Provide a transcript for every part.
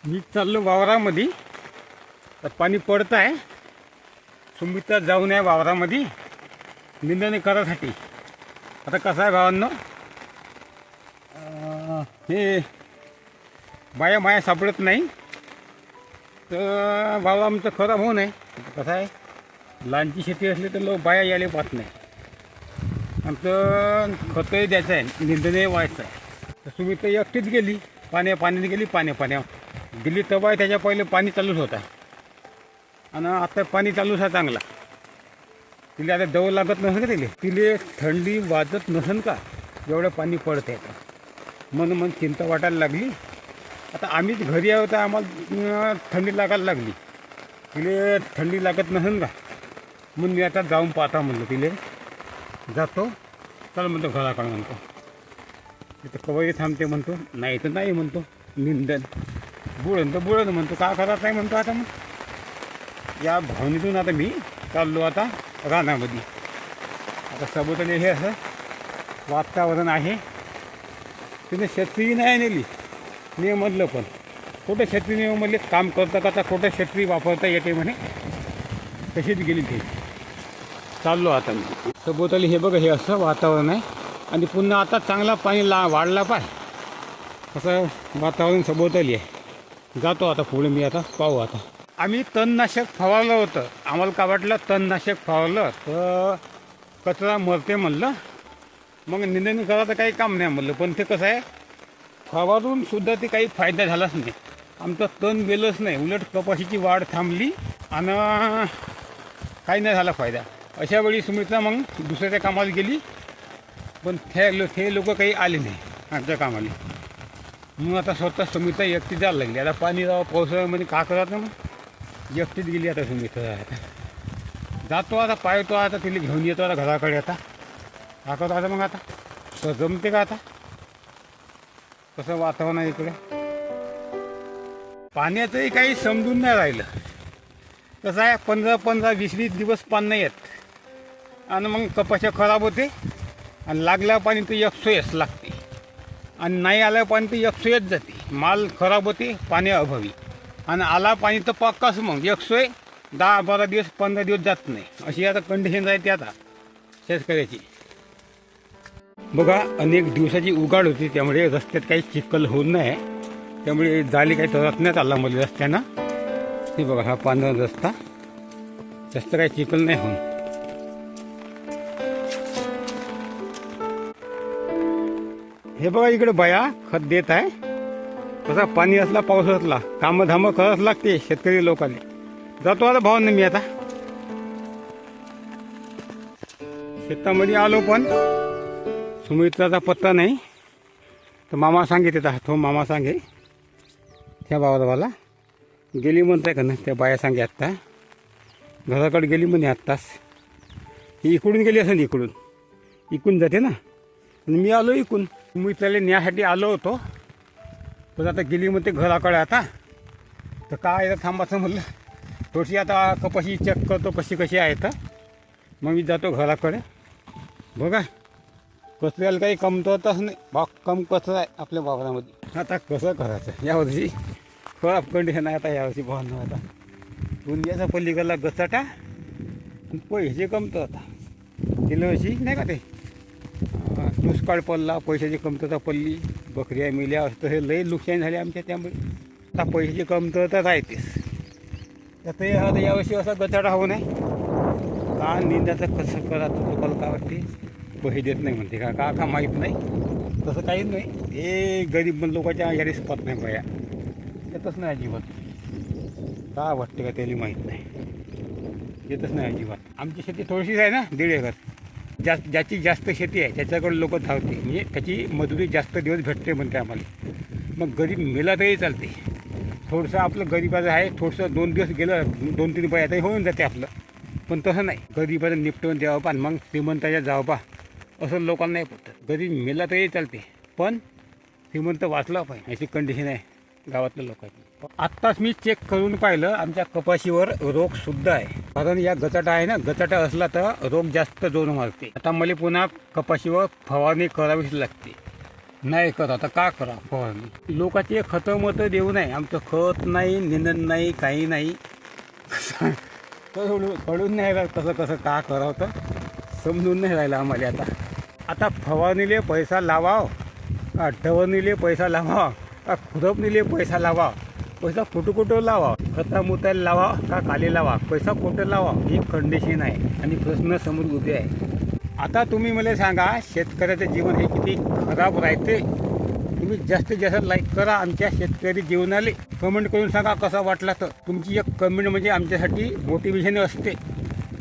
मी चाललो वावरामध्ये, तर पाणी पडत आहे. सुमिता जाऊन आहे वावरामध्ये निंदणी करायसाठी. आता कसं आहे भावांनो, हे बाया माया सापडत नाही, तर वावर आमचं खराब होऊ नये. कसं आहे, लहानची शेती असली तर लोक बाया यायला पाहत नाही. आमचं खतही द्यायचं आहे, निंदणे व्हायचं आहे. तर सुमिता एकटीच गेली, पाण्यात गेली. पाण्या गेली तेव्हा त्याच्या पहिले पाणी चालूच होता, आणि आता पाणी चालूच आहे चांगला. तिला आता दव लागत नसेल का, तिला थंडी वाजत नसेल का एवढं पाणी पडत आहे. म्हणून चिंता वाटायला लागली. आता आम्हीच घरी आहोत, आम्हाला थंडी लागायला लागली. तिला थंडी लागत नसेल का, म्हणून मी आता जाऊन पाहता म्हणलं. तिला जातो, चल म्हणतो घराकडं म्हणतो. तिथं कवळी थांबते म्हणतो, नाही तर नाही म्हणतो. निंदन बुडन तर बुडन म्हणतो, का करत नाही म्हणतो. आता मग या भावनेतून आता मी चाललो आता रानामध्ये. आता सभोवताली हे असं वातावरण आहे. तिने छत्री नाही नेली नियममधलं, पण कुठं छत्री नियममधले काम करता करता कुठं छत्री वापरता येते म्हणे, तशीच गेली ती. चाललो आता मी सभोवताली. हे बघा, हे असं वातावरण आहे. आणि पुन्हा आता चांगला पाणी वाढला पाय, असं वातावरण सभोवताली आहे. जातो आता पुढे मी, आता पाहू. आता आम्ही तणनाशक फवारलं होतं. आम्हाला का वाटलं तणनाशक फवारलं तर कचरा मरते म्हणलं, मग निंदणी करायचं काही काम नाही म्हणलं. पण ते कसं आहे, फवारून सुद्धा ते काही फायदा झालाच नाही. आमचं तण गेलंच नाही, उलट कपाशीची वाढ थांबली आणि काही नाही झाला फायदा. अशा वेळी सुमित्रा मग दुसऱ्या कामाला गेली, पण हे लोक काही आले नाही आमच्या कामाला. मग आता स्वतः सुमित्रा एकटी जायला लागली. आता पाणी राव पावसाळ्यामध्ये का करत ना, मग एकटीच गेली आता सुमित्रा. आता जातो, आता पाहतो, आता तिला घेऊन येतो आता घराकडे. आता दाखवतो आता. मग आता तर जमते का, आता कसं वातावरण आहे इकडे. पाण्याचंही काही समजून नाही राहिलं. कसं आहे, 15-15, 20-20 दिवस पाणी नाही येत, आणि मग कपाशा खराब होते. आणि लागल्या पाणी तर 100 लागते, आणि नाही आलं पाणी तर 100 जाते. माल खराब होते पाण्याअभावी. आणि आला पाणी तर पक्काच मग 100 10-12 दिवस 15 दिवस जात नाही. अशी आता कंडिशन राहते आता शेतकऱ्याची. बघा, अनेक दिवसाची उघाड होती, त्यामुळे रस्त्यात काही चिखल होत नाही. त्यामुळे जाली काही तरतण्यात आला मला रस्त्यानं. हे बघा, हा पांढरा रस्ता, जास्त काही चिखल नाही होऊन. हे बघा, इकडे बाया खत देत आहे. कसा पाणी असला पाऊस असला कामं धामं करावंच लागते शेतकरी लोकांनी. जातो आता भावांना मी. आता शेतामध्ये आलो, पण सुमित्राचा पत्ता नाही. तर मामा सांगे तिथं, तो मामा सांगे त्या भावाला गेली म्हणताय का नाही. त्या बाया सांगे आत्ता घराकडे गेली म्हणे आत्ताच. ही इकडून गेली असेल, इकडून जाते ना. आणि मी आलो इकडून, मी त्याला न्यासाठी आलो होतो. पण आता गेली म्हणते घराकडे. आता तर काय थांबायचं म्हणलं, थोडीशी आता कपाशी चेक करतो कशी आहे. तर मग मी जातो घराकडे. बघा, कचऱ्याला काही कमतरताच नाही. कम कचरा आहे आपल्या वावरामध्ये. आता कसं करायचं, यावर्षी खराब कंडिशन आहे. आता यावर्षी भावना, आता दुनियाचा पलीकडला गचाटा, पैसे कमतो. आता गेल्या वर्षी नाही का ते दुष्काळ पडला, पैशाची कमतरता पडली, बकऱ्या मिल्या असतं, हे लई नुकसान झाले आमच्या. त्यामुळे आता पैशाची कमतरता राहतेच. तर ते आता यावर्षी असा गचाटा होऊ नये. का निंदाचं कसं करा लोकांना काय वाटते, पैसे देत नाही म्हणते का माहीत नाही. तसं काहीच नाही. हे गरीब लोकांच्या यारीच पाहत नाही बाया, येतच नाही अजिबात. का वाटते का त्याला माहीत नाही, येतच नाही अजिबात. आमची शेती थोडीशीच आहे ना, 1.5 एकर. ज्याची जास्त शेती आहे त्याच्याकडे लोक धावते, म्हणजे त्याची मजुरी जास्त दिवस भेटते म्हणते आम्हाला. मग गरीब मेला तरी चालते. थोडंसं आपलं गरीबाचं आहे, थोडंसं 2 दिवस गेलं, 2-3 बाया तरी होऊन जाते आपलं. पण तसं नाही, गरीबाचं निपटवून द्यावं पा, मग श्रीमंताच्या जावं पा, असं लोकांना नाही पडतं. गरीब मेला तरी चालते, पण श्रीमंत वाचला पाहिजे, अशी कंडिशन आहे गावातल्या लोकांची. आत्ताच मी चेक करून पाहिलं, आमच्या कपाशीवर रोगसुद्धा आहे. कारण या गचाटा आहे ना, गचाटा असला तर रोग जास्त जोर मारते. आता मला पुन्हा कपाशीवर फवारणी करावीच लागते. नाही करत आता का करा फवारणी. लोकांचे खतं मतं देऊ नये. आमचं खत नाही, निंदन नाही, काही नाही. कळून नाही राहिलं कसं कसं का करावं तर समजून नाही राहिलं आम्हाला. आता फवारणीले पैसा लावाव का डवरणीले पैसा लावा का खुरपणीले पैसा लावा. पैसा कुठं लावा, खता मुतायला लावा का काले लावा, पैसा कुठं लावा ही कंडिशन आहे आणि प्रश्न समोर उभे आहे. आता तुम्ही मला सांगा शेतकऱ्याचं जीवन हे किती खराब राहते. तुम्ही जास्तीत जास्त लाईक करा आमच्या शेतकरी जीवनाले. कमेंट करून सांगा कसा वाटला. तर तुमची एक कमेंट म्हणजे आमच्यासाठी मोटिवेशन असते.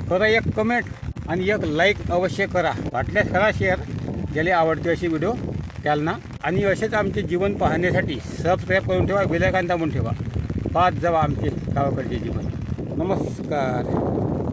करा एक कमेंट आणि एक लाईक अवश्य करा. वाटल्यास करा शेअर. ज्याला आवडते अशी व्हिडिओ त्याला. आणि असेच आमचे जीवन पाहण्यासाठी सबस्क्राईब करून ठेवा, बेल आयकॉन दाबून ठेवा. पाहत जावा आमचे गावाकडचे जीवन. नमस्कार.